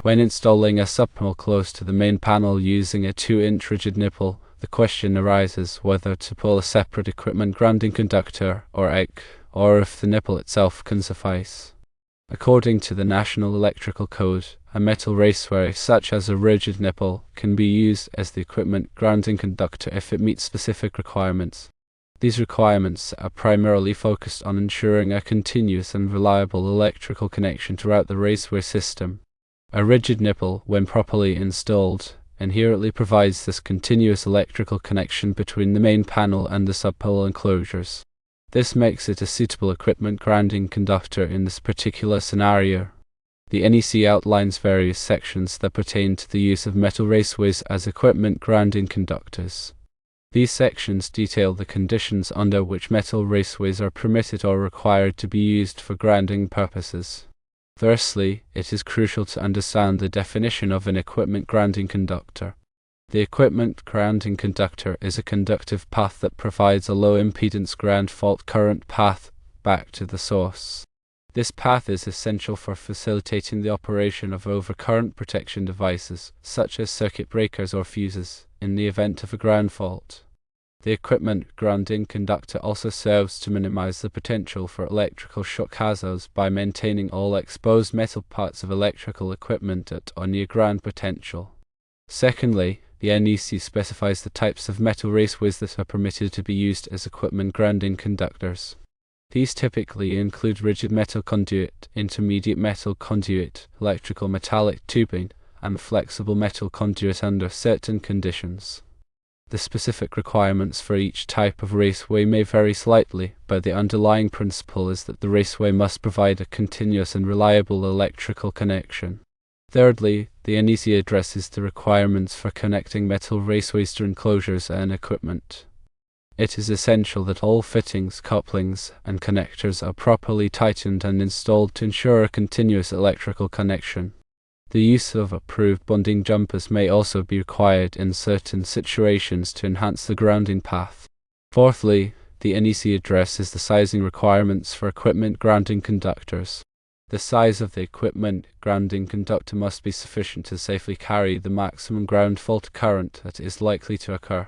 When installing a subpanel close to the main panel using a 2-inch rigid nipple, the question arises whether to pull a separate equipment grounding conductor or if the nipple itself can suffice. According to the National Electrical Code, a metal raceway such as a rigid nipple can be used as the equipment grounding conductor if it meets specific requirements. These requirements are primarily focused on ensuring a continuous and reliable electrical connection throughout the raceway system. A rigid nipple, when properly installed, inherently provides this continuous electrical connection between the main panel and the subpanel enclosures. This makes it a suitable equipment grounding conductor in this particular scenario. The NEC outlines various sections that pertain to the use of metal raceways as equipment grounding conductors. These sections detail the conditions under which metal raceways are permitted or required to be used for grounding purposes. Firstly, it is crucial to understand the definition of an equipment grounding conductor. The equipment grounding conductor is a conductive path that provides a low-impedance ground fault current path back to the source. This path is essential for facilitating the operation of overcurrent protection devices, such as circuit breakers or fuses, in the event of a ground fault. The equipment grounding conductor also serves to minimize the potential for electrical shock hazards by maintaining all exposed metal parts of electrical equipment at or near ground potential. Secondly, the NEC specifies the types of metal raceways that are permitted to be used as equipment grounding conductors. These typically include rigid metal conduit, intermediate metal conduit, electrical metallic tubing, and flexible metal conduit under certain conditions. The specific requirements for each type of raceway may vary slightly, but the underlying principle is that the raceway must provide a continuous and reliable electrical connection. Thirdly, the NEC addresses the requirements for connecting metal raceways to enclosures and equipment. It is essential that all fittings, couplings, and connectors are properly tightened and installed to ensure a continuous electrical connection. The use of approved bonding jumpers may also be required in certain situations to enhance the grounding path. Fourthly, the NEC addresses the sizing requirements for equipment grounding conductors. The size of the equipment grounding conductor must be sufficient to safely carry the maximum ground fault current that is likely to occur.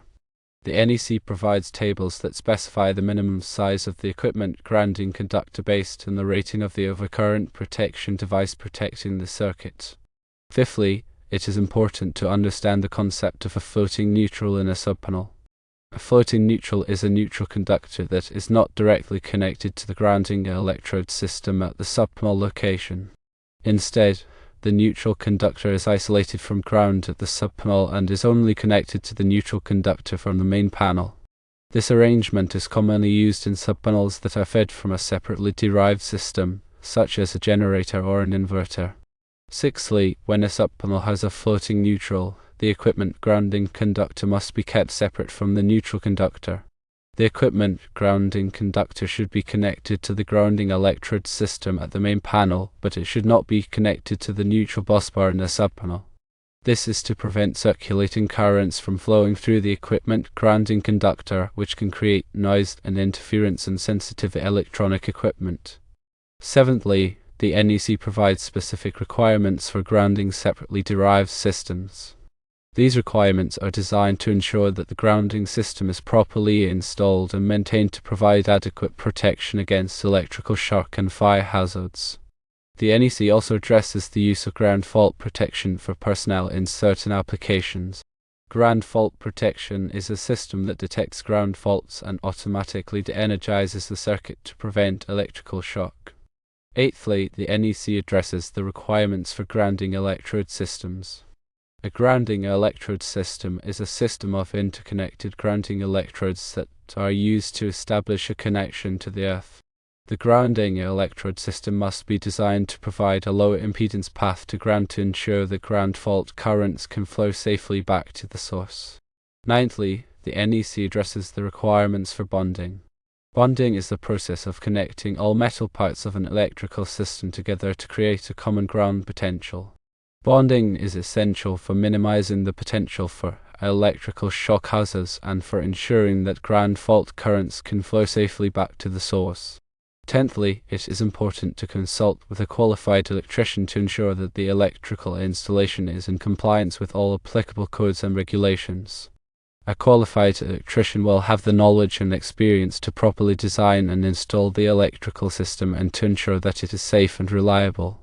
The NEC provides tables that specify the minimum size of the equipment grounding conductor based on the rating of the overcurrent protection device protecting the circuit. Fifthly, it is important to understand the concept of a floating neutral in a subpanel. A floating neutral is a neutral conductor that is not directly connected to the grounding electrode system at the subpanel location. Instead, the neutral conductor is isolated from ground at the subpanel and is only connected to the neutral conductor from the main panel. This arrangement is commonly used in subpanels that are fed from a separately derived system, such as a generator or an inverter. Sixthly, when a subpanel has a floating neutral, the equipment grounding conductor must be kept separate from the neutral conductor. The equipment grounding conductor should be connected to the grounding electrode system at the main panel, but it should not be connected to the neutral busbar in the subpanel. This is to prevent circulating currents from flowing through the equipment grounding conductor, which can create noise and interference in sensitive electronic equipment. Seventhly, the NEC provides specific requirements for grounding separately derived systems. These requirements are designed to ensure that the grounding system is properly installed and maintained to provide adequate protection against electrical shock and fire hazards. The NEC also addresses the use of ground fault protection for personnel in certain applications. Ground fault protection is a system that detects ground faults and automatically de-energizes the circuit to prevent electrical shock. Eighthly, the NEC addresses the requirements for grounding electrode systems. A grounding electrode system is a system of interconnected grounding electrodes that are used to establish a connection to the earth. The grounding electrode system must be designed to provide a low impedance path to ground to ensure that ground fault currents can flow safely back to the source. Ninthly, the NEC addresses the requirements for bonding. Bonding is the process of connecting all metal parts of an electrical system together to create a common ground potential. Bonding is essential for minimizing the potential for electrical shock hazards and for ensuring that ground fault currents can flow safely back to the source. Tenthly, it is important to consult with a qualified electrician to ensure that the electrical installation is in compliance with all applicable codes and regulations. A qualified electrician will have the knowledge and experience to properly design and install the electrical system and to ensure that it is safe and reliable.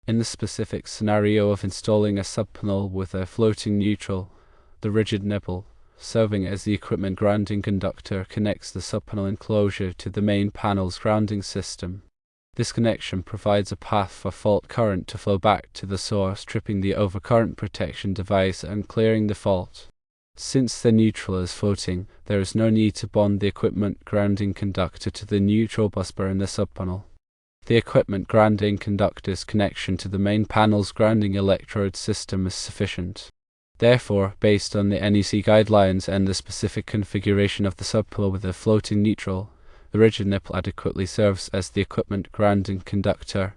In the specific scenario of installing a subpanel with a floating neutral, the rigid nipple, serving as the equipment grounding conductor, connects the subpanel enclosure to the main panel's grounding system. This connection provides a path for fault current to flow back to the source, tripping the overcurrent protection device and clearing the fault. Since the neutral is floating, there is no need to bond the equipment grounding conductor to the neutral busbar in the subpanel. The equipment grounding conductor's connection to the main panel's grounding electrode system is sufficient. Therefore, based on the NEC guidelines and the specific configuration of the subpanel with a floating neutral, the rigid nipple adequately serves as the equipment grounding conductor,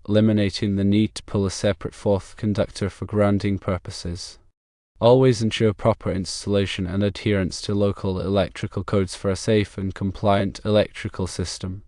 eliminating the need to pull a separate fourth conductor for grounding purposes. Always ensure proper installation and adherence to local electrical codes for a safe and compliant electrical system.